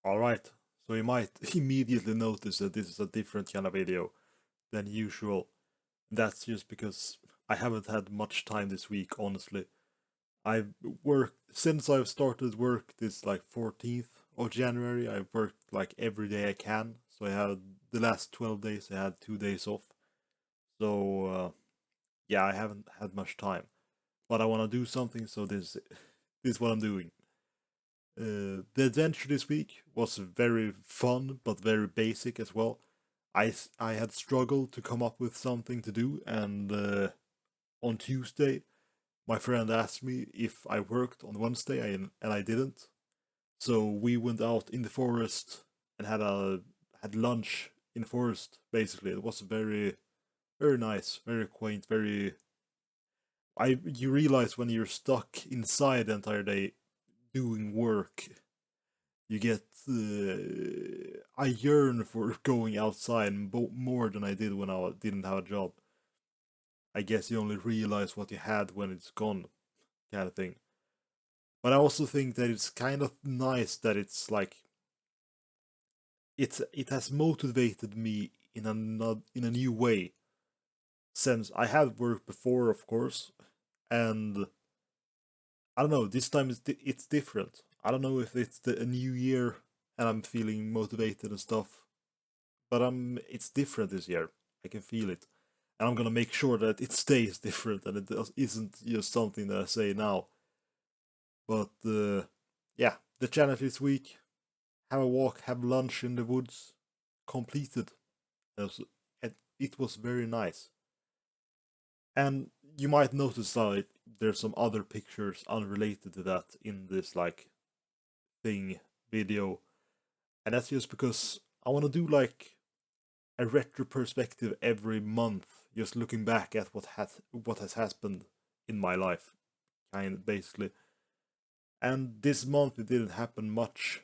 Alright, so you might immediately notice that this is a different kind of video than usual. That's just because I haven't had much time this week, honestly. I've worked, since I've started work this like 14th of January, I've worked like every day I can. So I had the last 12 days, I had 2 days off. So yeah, I haven't had much time. But I want to do something, so this is what I'm doing. The adventure this week was very fun, but very basic as well. I had struggled to come up with something to do, and on Tuesday, my friend asked me if I worked on Wednesday, and I didn't. So we went out in the forest and had lunch in the forest. Basically, it was very nice, very quaint, very. You realize when you're stuck inside the entire day doing work, you get I yearn for going outside more than I did when I didn't have a job. I guess you only realize what you had when it's gone, kind of thing. But I also think that it's kind of nice that it's like it has motivated me in a new way. Since I had worked before, of course, and I don't know. This time it's different. I don't know if it's a new year and I'm feeling motivated and stuff, but it's different this year. I can feel it, and I'm gonna make sure that it stays different and isn't just something that I say now. But yeah, the challenge this week: have a walk, have lunch in the woods, completed. It was very nice, and you might notice that there's some other pictures unrelated to that in this like thing video, and that's just because I want to do like a retro perspective every month, just looking back at what has happened in my life, kind of basically. And this month it didn't happen much.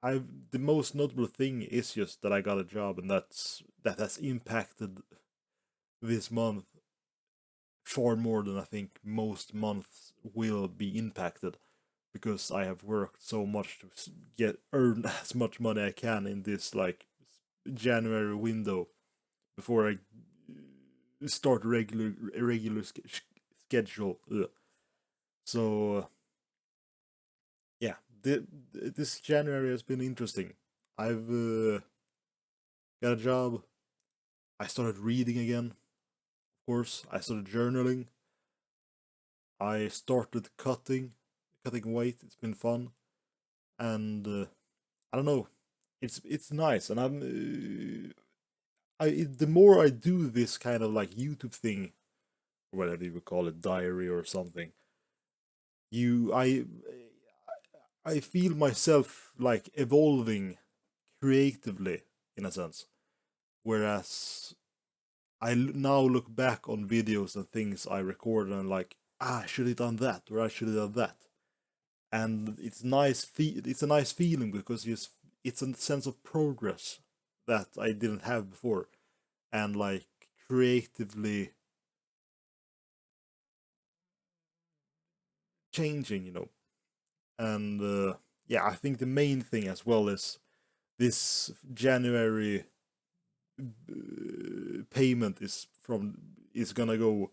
The most notable thing is just that I got a job, and that has impacted this month far more than I think most months will be impacted, because I have worked so much to earn as much money I can in this like January window before I start regular schedule. Ugh. So yeah, this January has been interesting. I've got a job. I started reading again. Of course, I started journaling. I started cutting weight. It's been fun, and I don't know. It's nice, and the more I do this kind of like YouTube thing, or whatever you would call it, diary or something, you I feel myself like evolving creatively in a sense. Whereas now look back on videos and things I recorded and like, I should have done that or I should have done that. And it's a nice feeling because it's a sense of progress that I didn't have before, and like creatively changing, And yeah, I think the main thing as well is this January payment is gonna go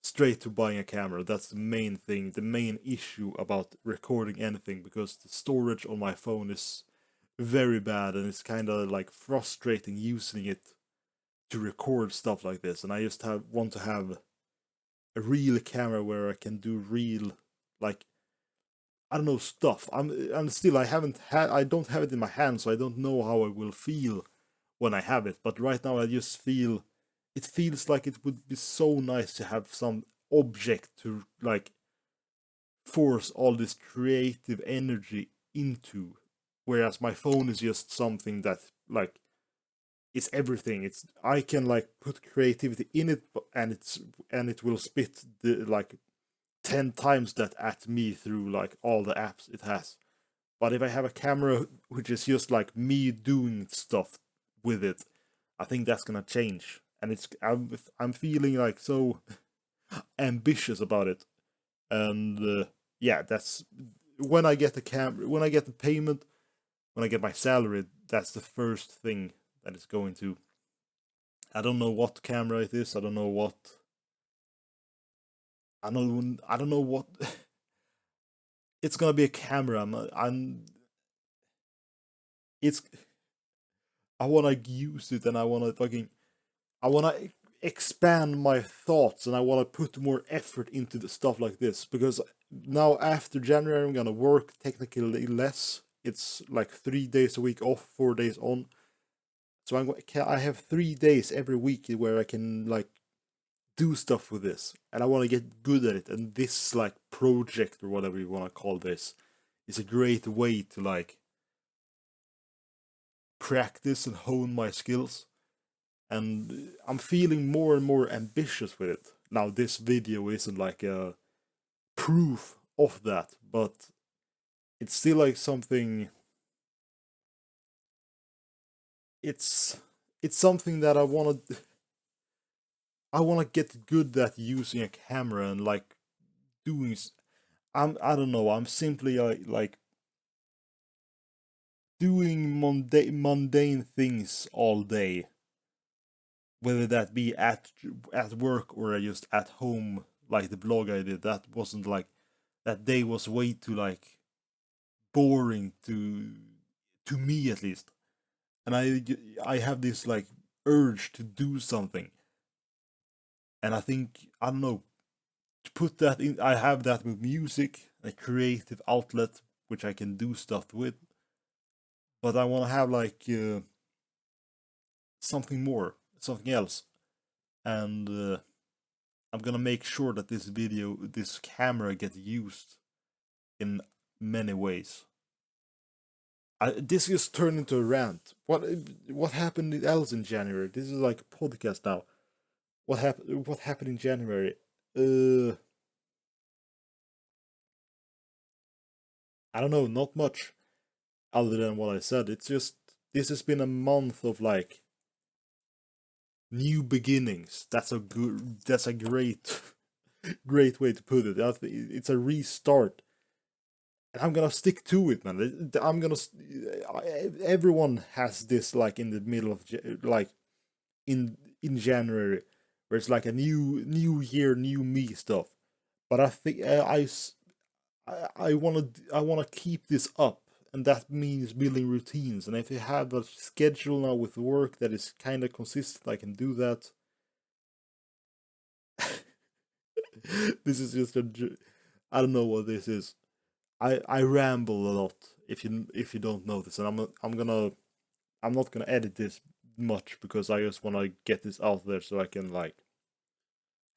straight to buying a camera. That's the main thing, the main issue about recording anything, because the storage on my phone is very bad, and it's kind of like frustrating using it to record stuff like this. And I just want to have a real camera where I can do real, like, I don't know, stuff. I'm still I don't have it in my hand, so I don't know how I will feel when I have it. But right now I just feel it feels like it would be so nice to have some object to like force all this creative energy into. Whereas my phone is just something that like it's everything. It's I can like put creativity in it, and it will spit the like 10 times that at me through like all the apps it has. But if I have a camera which is just like me doing stuff with it, I think that's gonna change. And I'm feeling like so ambitious about it. And yeah, that's when I get the payment. when I get my salary, that's the first thing that is going to. I don't know what camera it is. I don't know what. I don't know what. It's gonna be a camera. I'm. It's. I wanna use it, and I wanna fucking. I wanna expand my thoughts, and I wanna put more effort into the stuff like this, because now after January I'm gonna work technically less. It's like 3 days a week off, 4 days on. So I have 3 days every week where I can like do stuff with this, and I want to get good at it. And this like project or whatever you want to call this is a great way to like practice and hone my skills. And I'm feeling more and more ambitious with it. Now this video isn't like a proof of that, but it's still like something. It's it's something that I want to get good at using a camera and like doing. I don't know. I'm simply like doing mundane things all day, whether that be at work or just at home. Like the blog I did, that wasn't like that day was way too like boring to me at least, and I have this like urge to do something, and I think I don't know, to put that in. I have that with music, a creative outlet which I can do stuff with, but I want to have like something more, something else, and I'm gonna make sure that this camera gets used in many ways. This just turned into a rant. What happened else in January? This is like a podcast now. What happened in January? Uh, I don't know. Not much other than what I said. It's just this has been a month of like new beginnings. That's a great, great way to put it. It's a restart, and I'm gonna stick to it, man. I'm gonna. Everyone has this like in the middle of like in January, where it's like a new year, new me stuff. But I think I wanna keep this up, and that means building routines. And if I have a schedule now with work that is kind of consistent, I can do that. This is just I don't know what this is. I ramble a lot, if you don't notice, and I'm not gonna edit this much because I just want to get this out there so I can like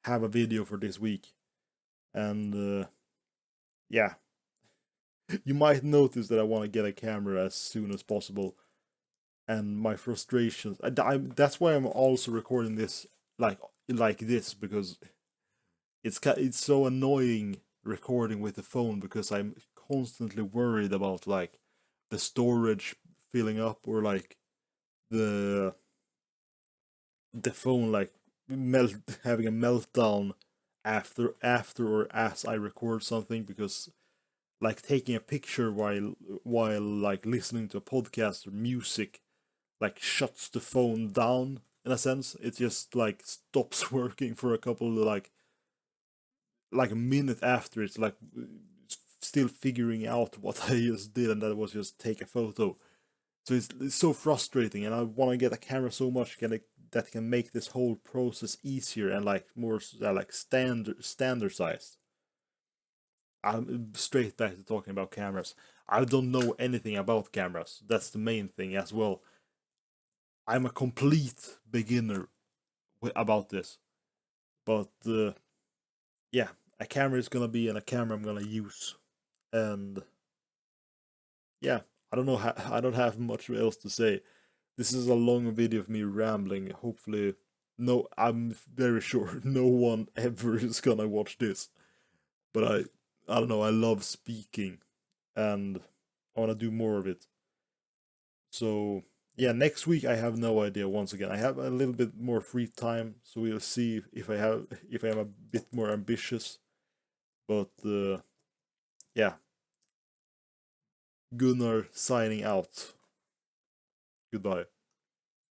have a video for this week. And yeah, you might notice that I want to get a camera as soon as possible, and my frustrations. That's why I'm also recording this like this, because it's so annoying recording with the phone, because I'm constantly worried about like the storage filling up, or like the the phone like melt having a meltdown after or as I record something, because like taking a picture while like listening to a podcast or music like shuts the phone down in a sense. It just like stops working for a couple of like a minute after. It's like still figuring out what I just did, and that was just take a photo. So it's so frustrating, and I want to get a camera so much that can make this whole process easier and like more like standardized. I'm straight back to talking about cameras. I don't know anything about cameras. That's the main thing as well. I'm a complete beginner about this. But yeah, a camera is gonna be, and a camera I'm gonna use. And yeah, I don't know. I don't have much else to say. This is a long video of me rambling. Hopefully, no, I'm very sure no one ever is gonna watch this. But I don't know. I love speaking, and I want to do more of it. So yeah, next week I have no idea. Once again, I have a little bit more free time, so we'll see if I am a bit more ambitious. But yeah, Gunnar signing out. Goodbye.